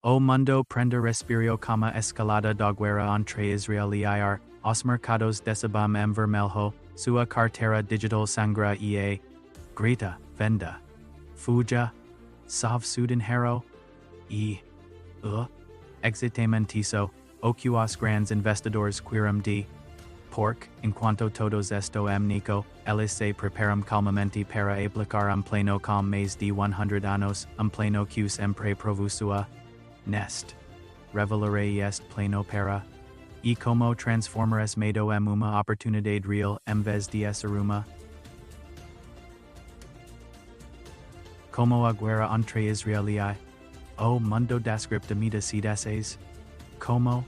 O mundo prende respirio cama escalada da guerra entre Israel y os mercados desabam vermelho, sua cartera digital sangra grita, venda, fuja, salve sudinheiro, exitamente ocuos grandes investidores quirum de pork, enquanto todos esto amnico, eles se preparam calmamente para aplicar pleno com mais de 100 anos, pleno que sempre provusua, nest. Revelarei est pleno para, como transformar es medo uma oportunidade real vez de essa uma. Como a guerra entre Israel y o mundo das criptomoedas, como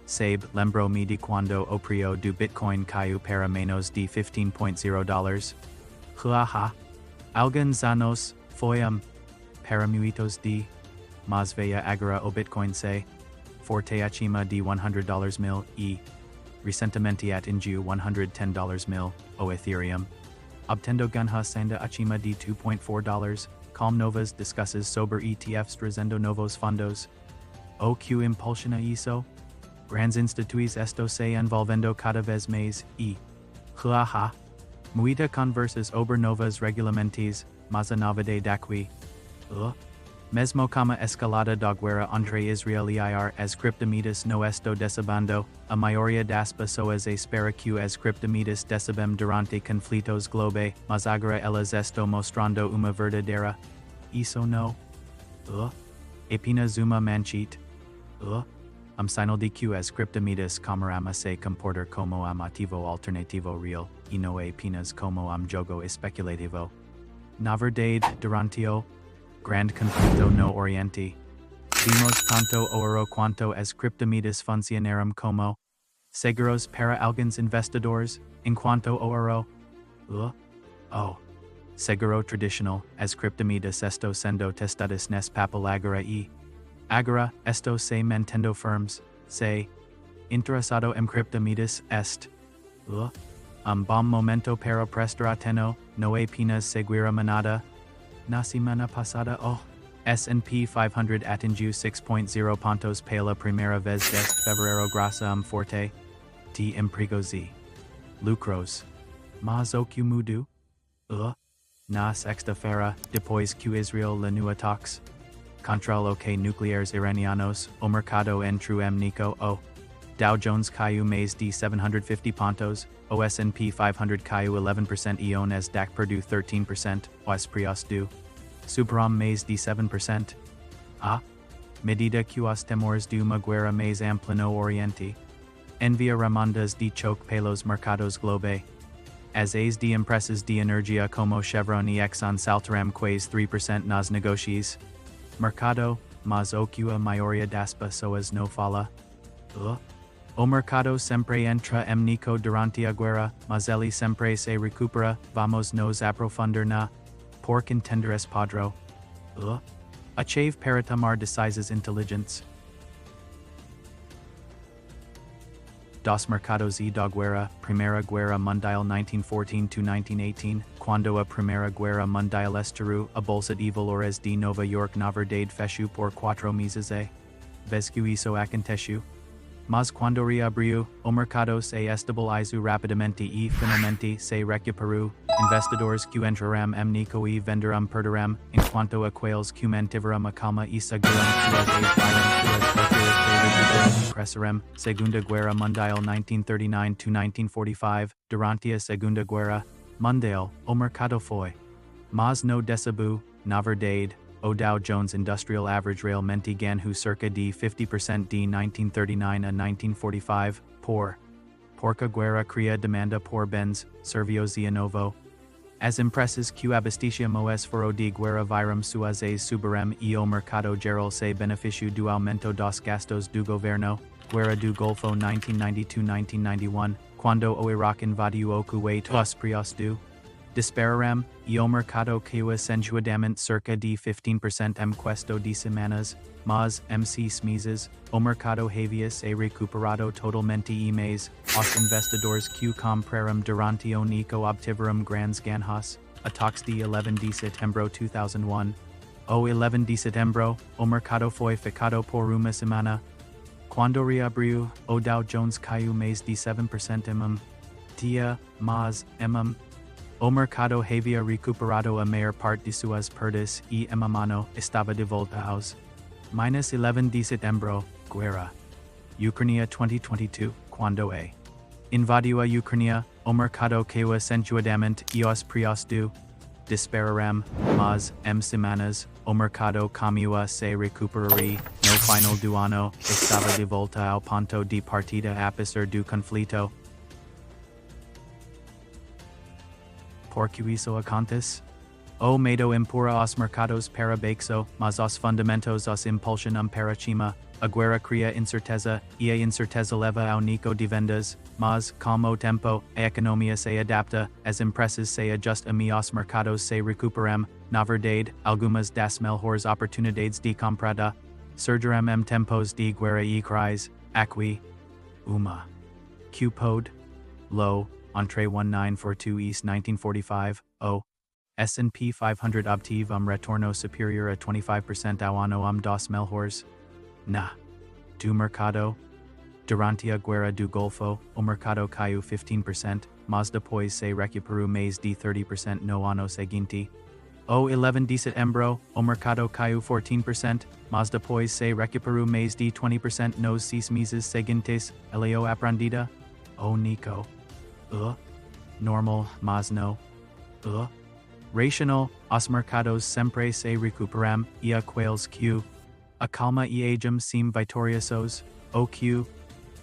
sabe lembro-me de quando o preço do Bitcoin caiu para menos de $15.0. Alguns anos foi para muitos de, mas veia agora o Bitcoin se forte acima de $100,000 e recentemente atingiu $110,000 o Ethereum, obtendo ganha senda acima de $2.4. Com novas discusses sobre ETFs trazendo novos fundos. O que impulsiona isso? Grandes instituis esto se envolvendo cada vez mais e muita conversas sobre novas regulamentos, mas a novidade daqui. Mesmo como escalada da guerra entre Israel e as criptomoedas no esto desabando, a maioria das pessoas espera que as criptomoedas desabem durante conflitos globais, mas agora elas estão mostrando uma verdadeira. Isso não. Apenas uma manchete. Sinal de que as criptomoedas começam a se comportar como ativo alternativo real, e não apenas como jogo especulativo. Na verdade, durante o grande conflito no Oriente, vimos tanto ouro quanto as criptomoedas funcionaram como seguros para alguns investidores, enquanto ouro, seguro tradicional, as criptomoedas esto sendo testadas nes papel agora e agora esto se mantendo firmes, se interessado criptomoedas est bom momento para prestar atenção, no apenas seguir a manada. Na semana passada S&P 500 atingiu 6.0 pontos pela primeira vez desde fevereiro graças forte de empregos e lucros. Mas o que mudou? Na sexta-feira, depois que Israel lançou ataques contra o que nucleares iranianos, o mercado entrou nico Dow Jones caiu mais de 750 pontos, o S&P 500 caiu 11% e o Nasdaq perdeu 13%, os preços do subiram mais de 7%. Medida que os temores de uma guerra mais ampla no Oriente envia ramandas de choque pelos mercados globais. As de empresas de energia como Chevron e Exxon saltaram quase 3% nas negócios. Mercado, mas o que a maioria das pessoas não fala. O mercado sempre entra nico durante a guerra, mas ele sempre se recupera. Vamos nos aprofundar na por entender esse padrão. A chave para tomar decisões inteligentes. Dos mercados e da guerra, Primeira Guerra Mundial 1914-1918, quando a Primeira Guerra Mundial estourou, a Bolsa de Valores de Nova York na verdade fechou por 4 meses vez que isso aconteceu. Mas quando reabriu, o mercado se estabilizou rapidamente e finalmente se recuperou. Investidores que entraram nico e venderam perderam, enquanto aqueles que mantiveram a calma e seguram suas carteiras cresceram. Segunda Guerra Mundial 1939-1945, durante a Segunda Guerra Mundial, o mercado foi. Mas no desabou, na verdade, o Dow Jones Industrial Average realmente ganhou cerca de 50% de 1939 a 1945, porque a guerra cria demanda por bens, serviços e novo. As empresas que abasteciam os foro de guerra viram suas subiram e o mercado geral se beneficiou do aumento dos gastos do governo. Guerra do Golfo 1992-1991, quando o Iraque invadiu o Kuwait, os preços do dispararam, e o mercado caiu acentuadamente cerca de 15% questo de semanas, mas, meses, o mercado havia se recuperado totalmente e mais, os investidores que compraram durante o nico obtiveram grandes ganhos. Ataques de 11 de setembro 2001. O 11 de setembro, o mercado foi fechado por uma semana. Quando reabriu, o Dow Jones caiu mais de 7% dia, mas, o mercado havia recuperado a maior parte de suas perdas e mano estava de volta aos minus 11 de setembro, guerra. Ucrânia 2022, quando invadiu a Ucrânia, o mercado caiu acentuadamente e os preços do dispararam, mas, semanas, o mercado caminhou a se recuperar no final do ano, estava de volta ao ponto de partida apesar do conflito. Por que isso acontece? O medo empurra os mercados para baixo, mas os fundamentos os impulsionam para cima. A guerra cria incerteza, e a incerteza leva ao nicho de vendas, mas, com o tempo, a economia se adapta, as empresas se ajustam e os mercados se recuperam. Na verdade, algumas das melhores oportunidades de comprada surgirão em tempos de guerra e crise. Aqui, uma. Q pod. Low. Entre 1942 East 1945, o S&P 500 obtive retorno superior a 25% ao ano dos melhores. Na. Do mercado. Durante a guerra do Golfo, o mercado caiu 15%, mas depois se recuperou mais de 30% no ano seguinte. O 11 de setembro, o mercado caiu 14%, mas depois se recuperou mais de 20% nos 6 meses seguintes. Eleo aprendida? O nico. Normal, mas no. Rational, os mercados sempre se recuperam, e aqueles que a calma e agem sim vitoriosos, o que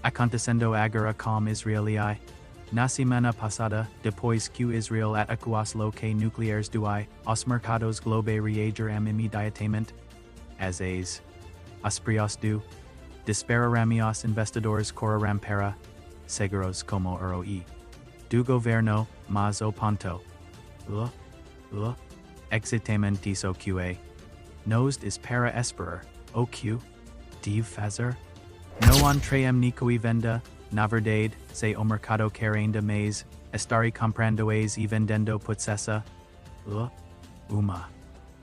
acontecendo agora com Israel na semana passada, depois que Israel atacou os bloqueios nucleares os mercados globais reagiram imediatamente. Os preços do dispararam e os investidores correram para seguros como ROE. Do governo, mas o ponto. Exatamente isso que nos para esperar, o que deve fazer. No nico e venda, na verdade, se o mercado quer ainda mais, estarei comprando e vendendo possessa. Uma.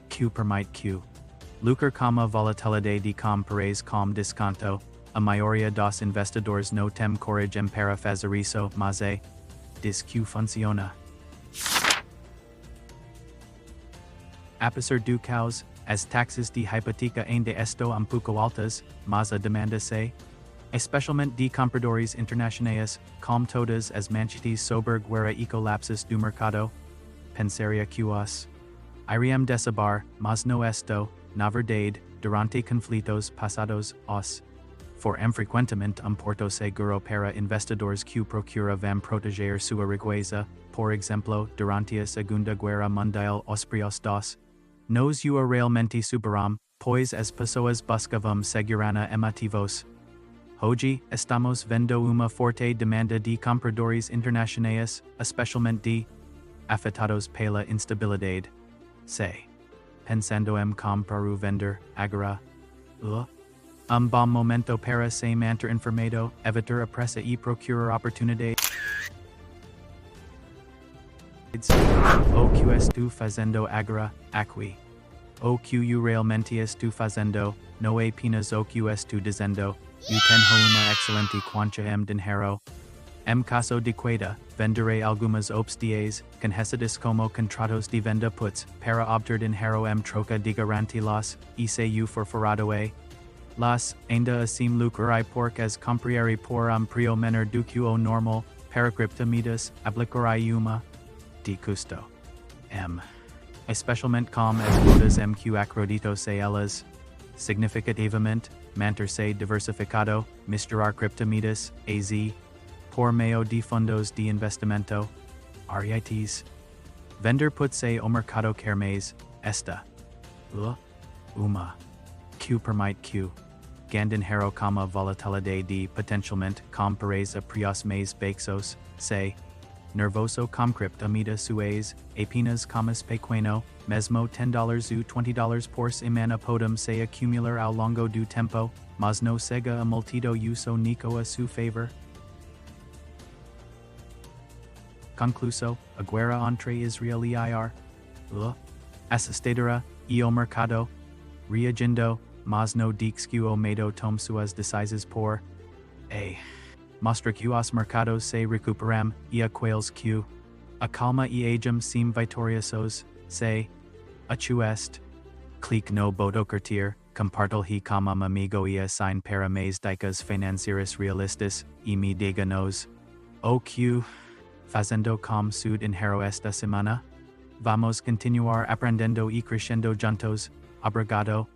Q permite Q. Lucro como volatilidade de compares com desconto, a maioria dos investidores no tem coragem para fazer isso, mas diz que funciona. Apesar do caos, as taxas de hipoteca ainda estão pouco altas, mas a demanda especialmente de compradores internacionais, como todas as manchetes sobre guerra e colapsos do mercado, pensaria que os iriam desabar, mas no esto, na verdade, durante conflitos passados, os frequentemente porto seguro para investidores que procuram proteger sua riqueza. Por exemplo, durante a Segunda Guerra Mundial os preços dos nos realmente subiram, pois as pessoas buscavam segurança emotivos. Hoje, estamos vendo uma forte demanda de compradores internacionais, especialmente de afetados pela instabilidade. Pensando em comprar ou vender, agora. Bom momento para se manter informado, evitar a pressa e procurar oportunidades. O que estou fazendo agora, aqui. O que realmente estou fazendo, não é apenas o que estou dizendo. Eu tenho uma excelente quantia dinheiro. Caso de queda, venderei algumas opções, conhecidas como contratos de venda puts, para obter dinheiro troca de garantia los, e se eu for furado Las, ainda assim lucrarei porque as comprarei por preço menor do que o normal, para criptomoedas, aplicarei uma de custo. Especialmente com as modas que acredito se elas, significativamente, manter-se diversificado, misturar criptomoedas, por meio de fundos de investimento, REITs. Vender put-se o mercado quer mais, esta. Uma. Q permite Q. Dinheiro como volatilidade de potencialmente compares a preços mais baixos, nervoso com criptomoedas suas, apenas como pequeno, mesmo $10 ou $20 por semana podem se acumular ao longo do tempo, mas não cega a multido uso nico a seu favor. Concluso, a guerra entre Israel e assistidora, o mercado, reagindo, mas no dixque medo tom suas decisas por a. Mostra que os mercados se recuperam e aqueles que a calma e agem sim vitoriosos se achuest. Clique no bodo curtir, compartilhe com amigo e assign para mais dicas financeiras realistas e me diga nos. O que fazendo com sud enhero esta semana? Vamos continuar aprendendo e crescendo juntos. Obrigado.